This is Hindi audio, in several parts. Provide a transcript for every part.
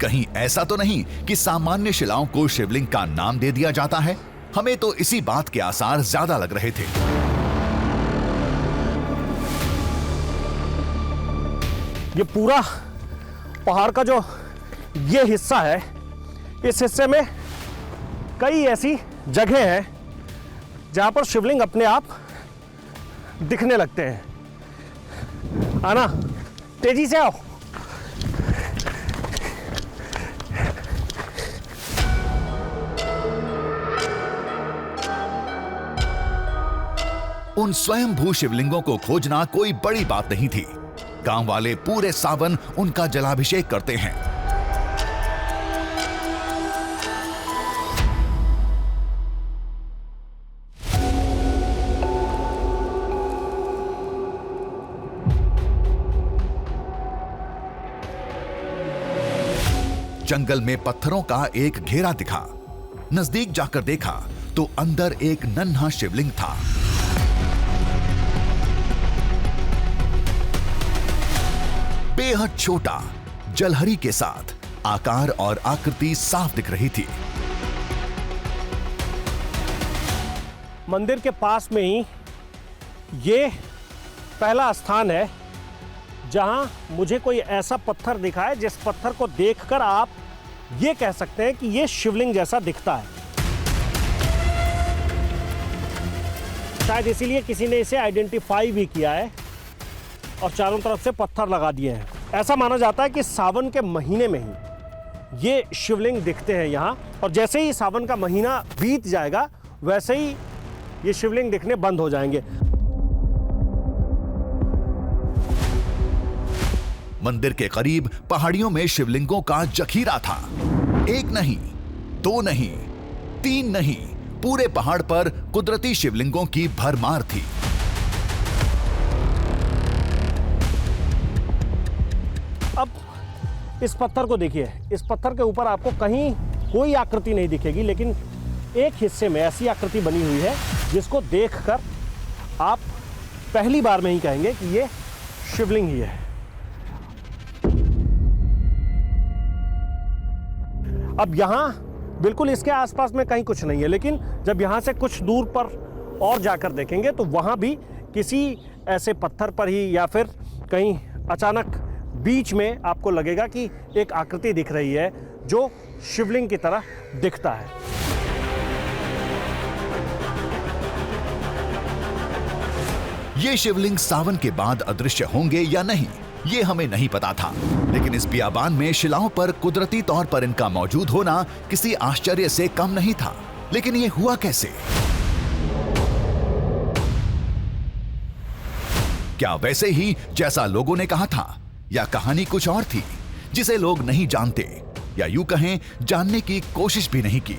कहीं ऐसा तो नहीं कि सामान्य शिलाओं को शिवलिंग का नाम दे दिया जाता है? हमें तो इसी बात के आसार ज्यादा लग रहे थे। ये पूरा पहाड़ का जो ये हिस्सा है, इस हिस्से में कई ऐसी जगह हैं जहां पर शिवलिंग अपने आप दिखने लगते हैं। आना, तेजी से आओ। उन स्वयंभू शिवलिंगों को खोजना कोई बड़ी बात नहीं थी। गांव वाले पूरे सावन उनका जलाभिषेक करते हैं। जंगल में पत्थरों का एक घेरा दिखा। नजदीक जाकर देखा तो अंदर एक नन्हा शिवलिंग था। बेहद छोटा, जलहरी के साथ आकार और आकृति साफ दिख रही थी। मंदिर के पास में ही ये पहला स्थान है जहां मुझे कोई ऐसा पत्थर दिखा है जिस पत्थर को देखकर आप ये कह सकते हैं कि ये शिवलिंग जैसा दिखता है। शायद इसीलिए किसी ने इसे आइडेंटिफाई भी किया है और चारों तरफ से पत्थर लगा दिए हैं। ऐसा माना जाता है कि सावन के महीने में ही ये शिवलिंग दिखते हैं यहाँ, और जैसे ही सावन का महीना बीत जाएगा वैसे ही ये शिवलिंग दिखने बंद हो जाएंगे। मंदिर के करीब पहाड़ियों में शिवलिंगों का जखीरा था। एक नहीं, दो नहीं, तीन नहीं, पूरे पहाड़ पर कुदरती शिवलिंगों की भरमार थी। अब इस पत्थर को देखिए, इस पत्थर के ऊपर आपको कहीं कोई आकृति नहीं दिखेगी, लेकिन एक हिस्से में ऐसी आकृति बनी हुई है जिसको देखकर आप पहली बार में ही कहेंगे कि ये शिवलिंग ही है। अब यहाँ बिल्कुल इसके आसपास में कहीं कुछ नहीं है, लेकिन जब यहाँ से कुछ दूर पर और जाकर देखेंगे तो वहाँ भी किसी ऐसे पत्थर पर ही या फिर कहीं अचानक बीच में आपको लगेगा कि एक आकृति दिख रही है जो शिवलिंग की तरह दिखता है। ये शिवलिंग सावन के बाद अदृश्य होंगे या नहीं, ये हमें नहीं पता था, लेकिन इस बियाबान में शिलाओं पर कुदरती तौर पर इनका मौजूद होना किसी आश्चर्य से कम नहीं था। लेकिन ये हुआ कैसे? क्या वैसे ही जैसा लोगों ने कहा था, या कहानी कुछ और थी जिसे लोग नहीं जानते, या यूं कहें जानने की कोशिश भी नहीं की?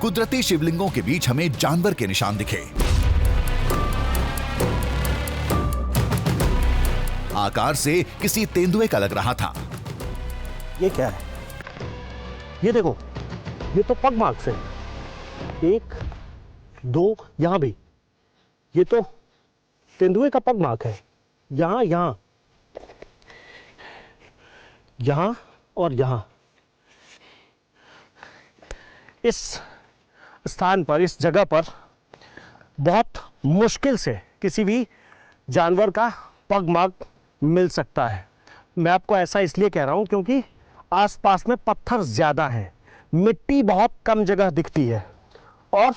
कुदरती शिवलिंगों के बीच हमें जानवर के निशान दिखे। आकार से किसी तेंदुए का लग रहा था। ये क्या है? ये देखो, ये तो पग मार्क्स है, एक दो, यहां भी ये तो तेंदुए का पग मार्क है। यहां यहां यहां और यहां इस स्थान पर, इस जगह पर बहुत मुश्किल से किसी भी जानवर का पग मार्क मिल सकता है। मैं आपको ऐसा इसलिए कह रहा हूं क्योंकि आसपास में पत्थर ज़्यादा हैं, मिट्टी बहुत कम जगह दिखती है और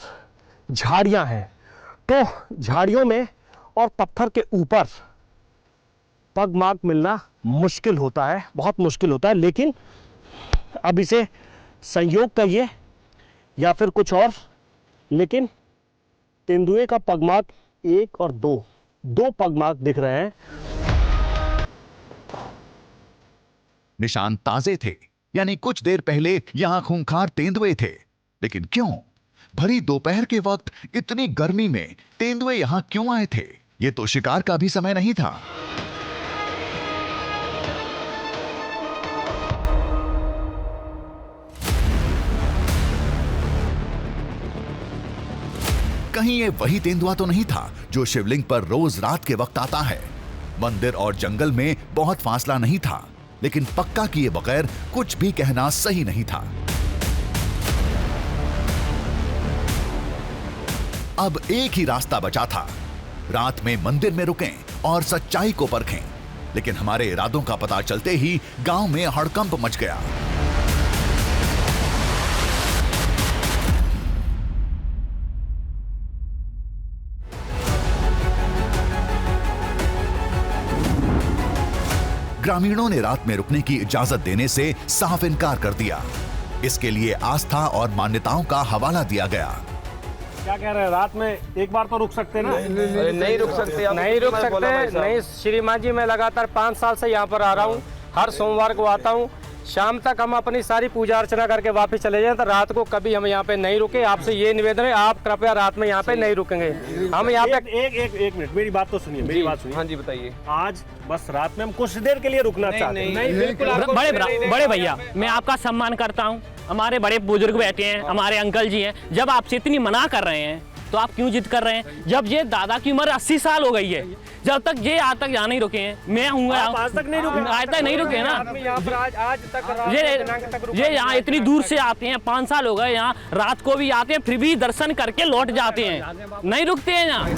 झाड़ियां हैं। तो झाड़ियों में और पत्थर के ऊपर पग मार्क मिलना मुश्किल होता है, बहुत मुश्किल होता है। लेकिन अब इसे संयोग कहिए या फिर कुछ और, लेकिन तेंदुए का पगमार्क एक और दो पगमार्क दिख रहे हैं। निशान ताजे थे, यानी कुछ देर पहले यहां खूंखार तेंदुए थे। लेकिन क्यों? भरी दोपहर के वक्त इतनी गर्मी में तेंदुए यहां क्यों आए थे? यह तो शिकार का भी समय नहीं था। कहीं ये वही तेंदुआ तो नहीं था जो शिवलिंग पर रोज रात के वक्त आता है। मंदिर और जंगल में बहुत फासला नहीं था, लेकिन पक्का किए बगैर कुछ भी कहना सही नहीं था। अब एक ही रास्ता बचा था, रात में मंदिर में रुकें और सच्चाई को परखें। लेकिन हमारे इरादों का पता चलते ही गांव में हड़कंप मच गया। ग्रामीणों ने रात में रुकने की इजाजत देने से साफ इनकार कर दिया। इसके लिए आस्था और मान्यताओं का हवाला दिया गया। क्या कह रहे हैं, रात में एक बार तो रुक सकते ना? नहीं रुक सकते, नहीं रुक सकते। नहीं श्रीमान जी, मैं लगातार 5 साल से यहाँ पर आ रहा हूँ, हर सोमवार को आता हूँ। शाम तक हम अपनी सारी पूजा अर्चना करके वापस चले जाएं, तो रात को कभी हम यहाँ पे नहीं रुके। आपसे ये निवेदन है, आप कृपया रात में यहाँ पे नहीं रुकेंगे। हम यहाँ पे एक मिनट, मेरी बात तो सुनिए, मेरी बात सुनिए। हाँ जी बताइए। आज बस रात में हम कुछ देर के लिए रुकना चाहते हैं। नहीं बिल्कुल। बड़े भैया, मैं आपका सम्मान करता हूँ। हमारे बड़े बुजुर्ग बैठे हैं, हमारे अंकल जी हैं। जब आपसे इतनी मना कर रहे हैं तो आप क्यों जिद कर रहे हैं? जब ये दादा की उम्र 80 साल हो गई है, जब तक ये आज तक यहाँ नहीं रुके हैं। मैं हूँ आज तक नहीं रुके, आज तक नहीं रुके ना। आज तक ये यहाँ इतनी दूर से आते हैं, 5 साल हो गए यहाँ, रात को भी आते हैं, फिर भी दर्शन करके लौट जाते हैं, नहीं रुकते हैं यहाँ।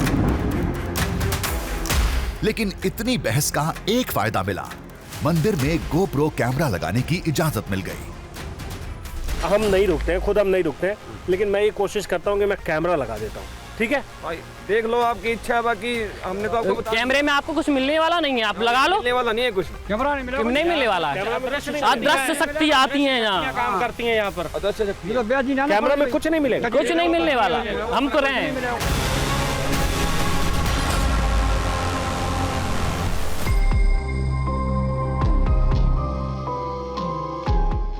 लेकिन इतनी बहस का एक फायदा मिला, मंदिर में गोप्रो कैमरा लगाने की इजाजत मिल गई। हम नहीं रुकते हैं, खुद हम नहीं रुकते हैं, लेकिन मैं ये कोशिश करता हूँ कि मैं कैमरा लगा देता हूँ। ठीक है भाई, देख लो आपकी इच्छा है, बाकी हमने तो आपको बता कैमरे में आपको कुछ मिलने वाला नहीं है, आप लगा लो। मिलने वाला नहीं है कुछ। कैमरा नहीं मिला, नहीं मिलने वाला है। अदृश्य शक्ति आती है यहाँ, काम करती हैं यहाँ पर। अच्छा, कैमरा में कुछ नहीं मिलेगा, कुछ नहीं मिलने वाला। हम तो रहे हैं।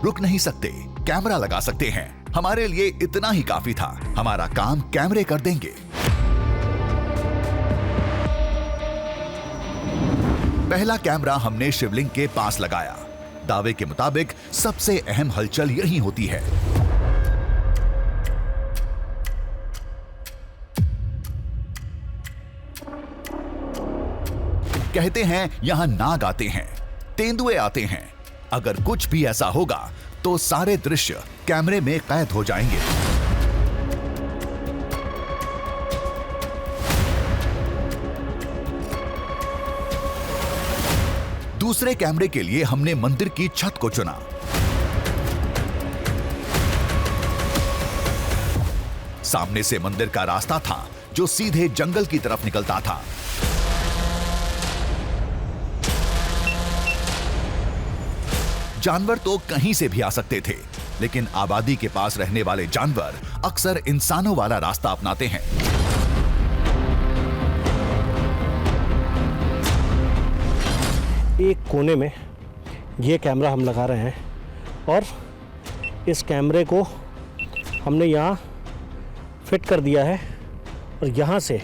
रुक नहीं सकते, कैमरा लगा सकते हैं। हमारे लिए इतना ही काफी था, हमारा काम कैमरे कर देंगे। पहला कैमरा हमने शिवलिंग के पास लगाया। दावे के मुताबिक सबसे अहम हलचल यही होती है। कहते हैं यहां नाग आते हैं, तेंदुए आते हैं। अगर कुछ भी ऐसा होगा तो सारे दृश्य कैमरे में कैद हो जाएंगे। दूसरे कैमरे के लिए हमने मंदिर की छत को चुना। सामने से मंदिर का रास्ता था जो सीधे जंगल की तरफ निकलता था। जानवर तो कहीं से भी आ सकते थे, लेकिन आबादी के पास रहने वाले जानवर अक्सर इंसानों वाला रास्ता अपनाते हैं। एक कोने में ये कैमरा हम लगा रहे हैं और इस कैमरे को हमने यहाँ फिट कर दिया है। और यहाँ से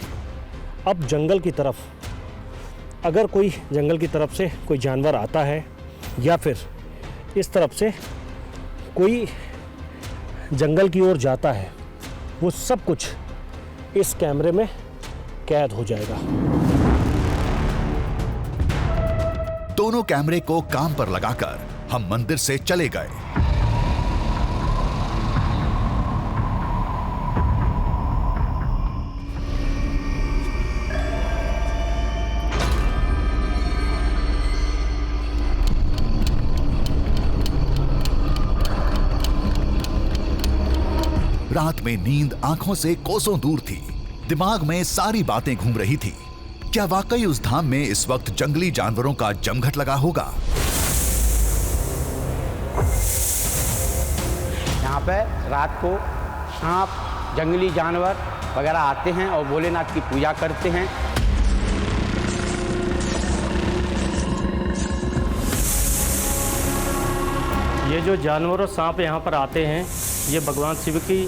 अब जंगल की तरफ, अगर कोई जंगल की तरफ से कोई जानवर आता है या फिर इस तरफ से कोई जंगल की ओर जाता है, वो सब कुछ इस कैमरे में कैद हो जाएगा। दोनों कैमरे को काम पर लगाकर हम मंदिर से चले गए। रात में नींद आंखों से कोसों दूर थी, दिमाग में सारी बातें घूम रही थी। क्या वाकई उस धाम में इस वक्त जंगली जानवरों का जमघट लगा होगा? यहाँ पे रात को सांप, जंगली जानवर वगैरह आते हैं और भोलेनाथ की पूजा करते हैं। ये जो जानवर और सांप यहाँ पर आते हैं, ये भगवान शिव की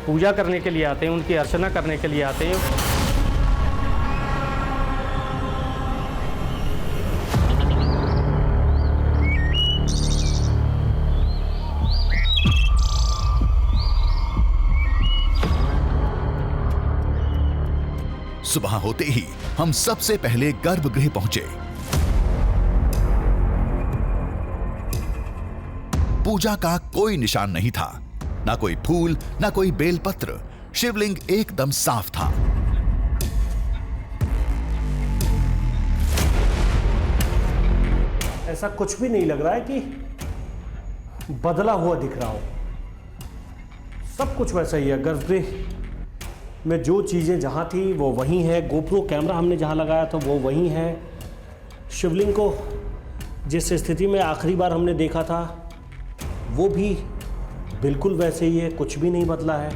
पूजा करने के लिए आते हैं, उनकी अर्चना करने के लिए आते हैं। सुबह होते ही हम सबसे पहले गर्भगृह पहुंचे। पूजा का कोई निशान नहीं था, ना कोई फूल, ना कोई बेलपत्र। शिवलिंग एकदम साफ था। ऐसा कुछ भी नहीं लग रहा है कि बदला हुआ दिख रहा हो। सब कुछ वैसा ही है। गर्भगृह में जो चीज़ें जहाँ थी वो वहीं है। गोप्रो कैमरा हमने जहाँ लगाया था वो वहीं है। शिवलिंग को जिस स्थिति में आखिरी बार हमने देखा था वो भी बिल्कुल वैसे ही है, कुछ भी नहीं बदला है।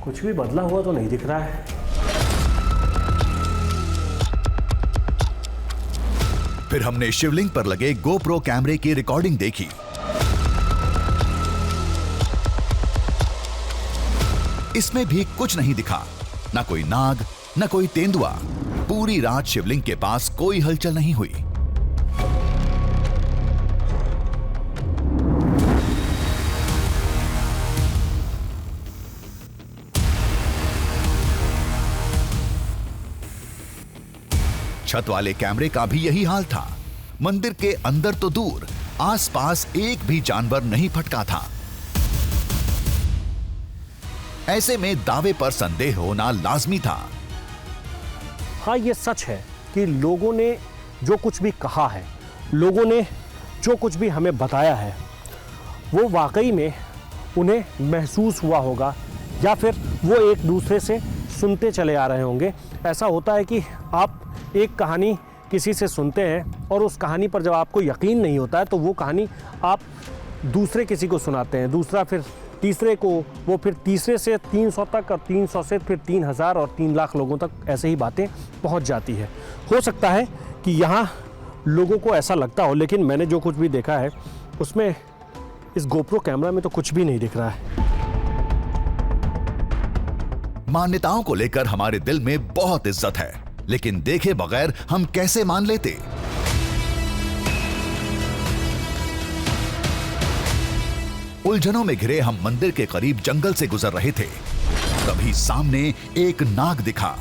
कुछ भी बदला हुआ तो नहीं दिख रहा है। फिर हमने शिवलिंग पर लगे गोप्रो कैमरे की रिकॉर्डिंग देखी। इसमें भी कुछ नहीं दिखा, ना कोई नाग, ना कोई तेंदुआ। पूरी रात शिवलिंग के पास कोई हलचल नहीं हुई। छत वाले कैमरे का भी यही हाल था। मंदिर के अंदर तो दूर, आसपास एक भी जानवर नहीं फटका था। ऐसे में दावे पर संदेह होना लाजमी था। हाँ, ये सच है कि लोगों ने जो कुछ भी कहा है, लोगों ने जो कुछ भी हमें बताया है, वो वाकई में उन्हें महसूस हुआ होगा या फिर वो एक दूसरे से सुनते चले आ रहे होंगे। ऐसा होता है कि आप एक कहानी किसी से सुनते हैं और उस कहानी पर जब आपको यकीन नहीं होता है तो वो कहानी आप दूसरे किसी को सुनाते हैं, दूसरा फिर तीसरे को, वो फिर तीसरे से 300 तक और 300 से फिर 3000 और 3 लाख लोगों तक ऐसे ही बातें पहुंच जाती है। हो सकता है कि यहाँ लोगों को ऐसा लगता हो, लेकिन मैंने जो कुछ भी देखा है उसमें इस गोप्रो कैमरा में तो कुछ भी नहीं दिख रहा है। मान्यताओं को लेकर हमारे दिल में बहुत इज्जत है, लेकिन देखे बगैर हम कैसे मान लेते। उलझनों में घिरे हम मंदिर के करीब जंगल से गुजर रहे थे। तभी सामने एक नाग दिखा।